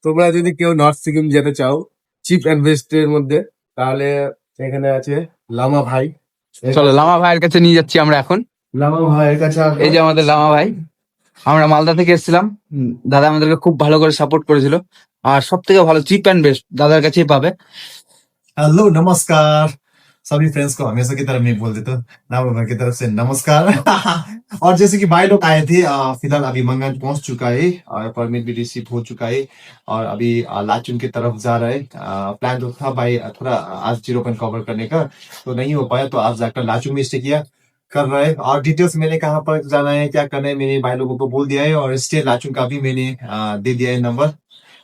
তোমরা যদি কেউ নর্থ সিকিম যেতে চাও চিপ অ্যান্ড বেস্টের মধ্যে, তাহলে এখানে আছে লামা ভাই। চলো লামা ভাইয়ের কাছে নিয়ে যাচ্ছি আমরা এখন। লামা ভাইয়ের কাছে এই যে আমাদের লামা ভাই, আমরা মালদা থেকে এসেছিলাম। দাদা আমাদেরকে খুব ভালো করে সাপোর্ট করেছিল, আর সব থেকে ভালো চিপ অ্যান্ড বেস্ট দাদার কাছেই পাবে। हेलो नमस्कार सभी फ्रेंड्स को हमेशा की तरह मैं बोल देता हूँ नाम की तरफ से नमस्कार। और जैसे कि भाई लोग आए थे, फिलहाल अभी मंगन पहुंच चुका है और परमिट भी रिसीव हो चुका है और अभी लाचुन की तरफ जा रहा है। प्लान तो था भाई थोड़ा आज 0 पॉइंट कवर करने का, तो नहीं हो पाया, तो आज जाकर लाचुन में स्टे किया कर रहा है। और डिटेल्स मैंने कहाँ पर जाना है क्या करना है मैंने भाई लोगों को बोल दिया है, और स्टे लाचुन का भी मैंने दे दिया है नंबर।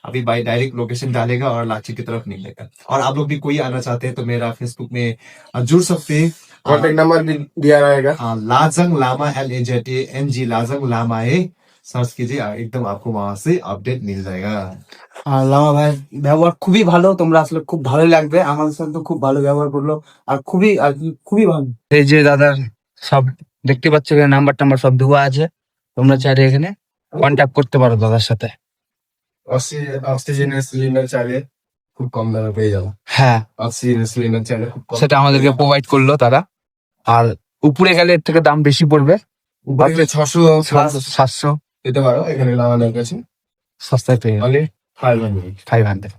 अभी भाई डायरेक्ट लोकेशन डालेगा और लाची की तरफ निकलेगा। और आप लोग भी कोई आना चाहते हैं तो मेरा फेसबुक में जुड़ सकते हैं, कॉन्टेक्ट नंबर भी दिया रहेगा। लाजंग लामा LAZNG लाजंग लामा है, सर्च कीजिए एकदम आपको वहां से अपडेट मिल जाएगा। আর লামা ভাইয়ের ব্যবহার খুবই ভালো, তোমরা আসলে খুব ভালোই লাগবে। আমাদের সাথে তো খুব ভালো ব্যবহার করলো, আর খুবই ভালো। এই যে দাদার সব দেখতে পাচ্ছ, এখানে নাম্বার টাম্বার সব দেওয়া আছে, তোমরা চাইলে এখানে কন্ট্যাক্ট করতে পারো দাদার সাথে। অক্সিজেনের সিলিন্ডার চাইলে খুব কম দামে পেয়ে যাবো। হ্যাঁ, অক্সিজেনের সিলিন্ডার চাইলে খুব কম, সেটা আমাদেরকে প্রোভাইড করলো তারা। আর উপরে গেলে এর থেকে দাম বেশি পড়বে, উপরে 600 700 পেতে পারো, এখানে লাগানোর কাছে সস্তায় পেয়ে অনলি 500। 500।